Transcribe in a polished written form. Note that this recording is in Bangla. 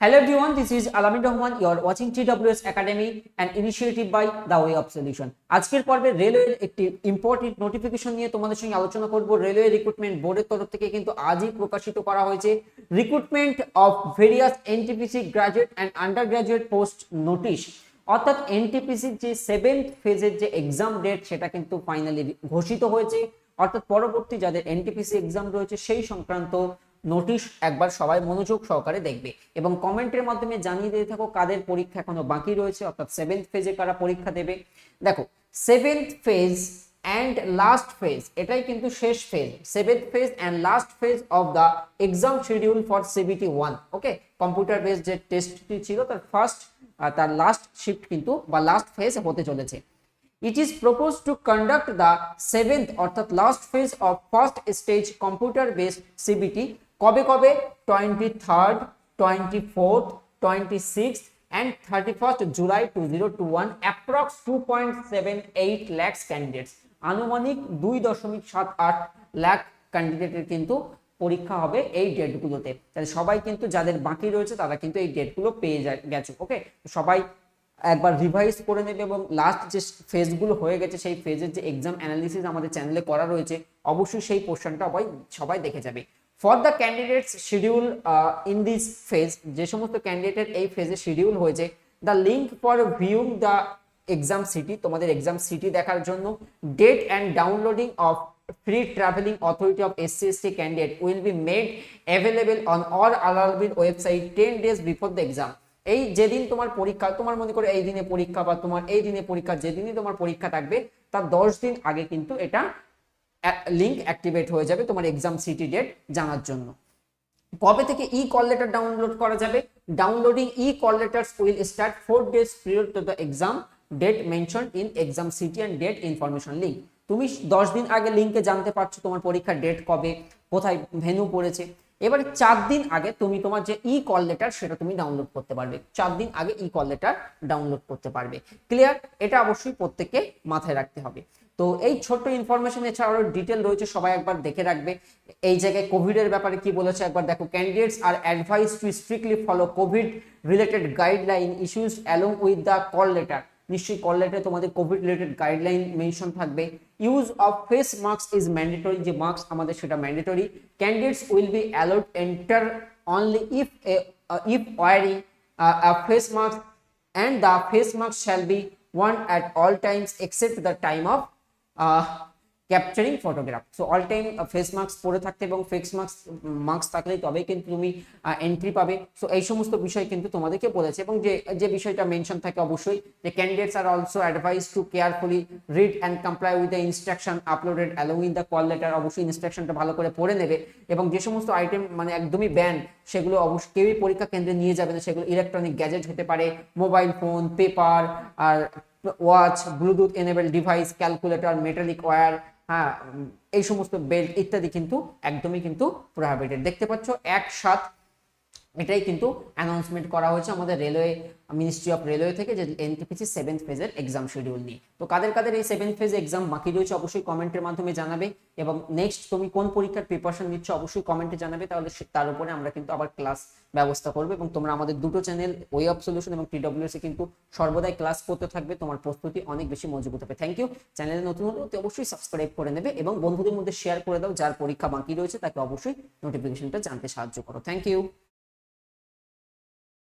Hello everyone, this is Alamin Rahman. You are watching TWS Academy, an initiative by The Way of Solution. আজকের পর্বে রেলওয়ের একটি ইম্পর্টেন্ট নোটিফিকেশন নিয়ে তোমাদের সঙ্গে আলোচনা করব। রেলওয়ে রিক্রুটমেন্ট বোর্ডের তরফ থেকে কিন্তু আজই প্রকাশিত করা হয়েছে recruitment of various NTPC graduate and under graduate post notice. অর্থাৎ এনটিপিসির যে 7th ফেজের যে এক্সাম ডেট সেটা কিন্তু ফাইনালি ঘোষিত হয়েছে। অর্থাৎ পরবর্তী যাদের এনটিপিসি এক্সাম রয়েছে সেই সংক্রান্ত নোটিশ একবার সবাই মনোযোগ সহকারে দেখবে এবং কমেন্টের মাধ্যমে জানিয়ে দিয়ে থাকো কাদের পরীক্ষা এখনো বাকি রয়েছে, অর্থাৎ 7th ফেজে কারা পরীক্ষা দেবে। দেখো 7th phase and last phase, এটাই কিন্তু শেষ phase. 7th phase and last phase of the exam schedule for CBT 1। Okay, computer base যে টেস্টটি ছিল তার ফার্স্ট তার লাস্ট শিফট কিন্তু বা লাস্ট ফেজ হতে চলেছে। It is proposed to conduct the 7th অর্থাৎ last phase of first stage computer based CBT কবে 23rd, 24th, 26th and 31st July 2021, approx 2.78 lakhs candidates। আনুমানিক 2.78 লাখ ক্যান্ডিডেটের কিন্তু পরীক্ষা হবে এই ডেটগুলোতে। তাহলে সবাই কিন্তু যাদের বাকি রয়েছে তারা কিন্তু এই ডেটগুলো পেয়ে গেছে। ওকে, সবাই একবার রিভাইজ করে নেবে এবং লাস্ট যে ফেজগুলো হয়ে গেছে সেই ফেজের যে এক্সাম অ্যানালিসিস আমাদের চ্যানেলে করা রয়েছে, অবশ্যই সেই পোর্শনটা সবাই দেখে যাবে। For the candidates schedule in this phase, যে সমস্ত ক্যান্ডিডেটের এই ফেজে শিডিউল হয়েছে, the link for viewing the exam city, তোমাদের এক্সাম সিটি দেখার জন্য, date and downloading of free travelling authority of SC/ST candidate will be made available on all RRBর website 10 days before the exam. এই যেদিন তোমার পরীক্ষা, তোমার মনে করো এই দিনে পরীক্ষা বা তোমার এই দিনে পরীক্ষা, যেদিনই তোমার পরীক্ষা থাকবে তার 10 দিন আগে কিন্তু এটা লিংক অ্যাক্টিভেট হয়ে যাবে তোমার এক্সাম সিটি ডেট জানার জন্য। কবে থেকে ই কল লেটার ডাউনলোড করা যাবে? Downloading E call letters will start 4 days prior to the exam date mentioned in exam city and date information link। তুমি 10 দিন আগে লিংকে জানতে পারছো তোমার পরীক্ষার ডেট কবে, কোথায় ভেন্যু পড়েছে। এবারে 4 দিন আগে তুমি তোমার যে ই কল লেটার সেটা তুমি ডাউনলোড করতে পারবে। 4 দিন আগে ই কল লেটার ডাউনলোড করতে পারবে। ক্লিয়ার? এটা অবশ্যই প্রত্যেককে মাথায় রাখতে হবে। তো এই ছোট্ট ইনফরমেশন এছাড়া আরো ডিটেল রয়েছে, সবাই একবার দেখে রাখবে। এই জায়গায় কোভিডের ব্যাপারে কি বলেছে একবার দেখো। Candidates are advise to strictly follow covid related guideline issues along with the call letter. নিশ্চয়ই কল লেটারে তোমাদের কোভিড রিলেটেড গাইডলাইন মেনশন থাকবে। Use of face mask is mandatory, যে মাস্ক আমাদের সেটা mandatory. Candidates will be allowed enter only if wearing a face mask and the face mask shall be worn at all times except the time of capturing photograph. So all time face mask পরে থাকতে এবং ফেস মাস্ক থাকলে তবেই কিন্তু তুমি এন্ট্রি পাবে। সো এই সমস্ত বিষয় কিন্তু তোমাদেরকে বলেছে এবং যে বিষয়টা মেনশন থাকে অবশ্যই যে candidates are also advise to carefully read and comply with the instruction uploaded along in the call letter. অবশ্যই ইনস্ট্রাকশনটা ভালো করে পড়ে নেবে এবং যে সমস্ত আইটেম মানে একদমই ব্যান সেগুলো অবশ্যই কেউই পরীক্ষা কেন্দ্রে নিয়ে যাবে না। সেগুলো ইলেকট্রনিক গ্যাজেট হতে পারে, মোবাইল ফোন, পেপার আর watch, Bluetooth enable device, calculator, metallic wire, হ্যাঁ এই সমস্ত বেল্ট ইত্যাদি কিন্তু একদমই কিন্তু প্রোহিবিটেড। দেখতে পাচ্ছ একসাথে এটাই কিন্তু অ্যানাউন্সমেন্ট করা হয়েছে আমাদের রেলওয়ে মিনিস্ট্রি অফ রেলওয়ে থেকে, যে এনটিপিসি 7th ফেজের এক্সাম শিডিউল নিয়ে। তো কাদের এই 7th ফেজ এক্সাম বাকি রয়েছে অবশ্যই কমেন্টের মাধ্যমে জানাবে এবং নেক্সট তুমি কোন পরীক্ষার প্রিপারেশন নিচ্ছ অবশ্যই কমেন্টে জানাবে। তাহলে তার উপরে আমরা কিন্তু আবার ক্লাস ব্যবস্থা করবো এবং তোমরা আমাদের দুটো চ্যানেল ওয়ে অফ সলিউশন এবং TWS এ কিন্তু সর্বদাই ক্লাস করতে থাকবে, তোমার প্রস্তুতি অনেক বেশি মজবুত হবে। Thank you. চ্যানেলে নতুন হলে অবশ্যই সাবস্ক্রাইব করে নেবে এবং বন্ধুদের মধ্যে শেয়ার করে দাও, যার পরীক্ষা বাকি রয়েছে তাকে অবশ্যই নোটিফিকেশনটা জানতে সাহায্য করো। Thank you.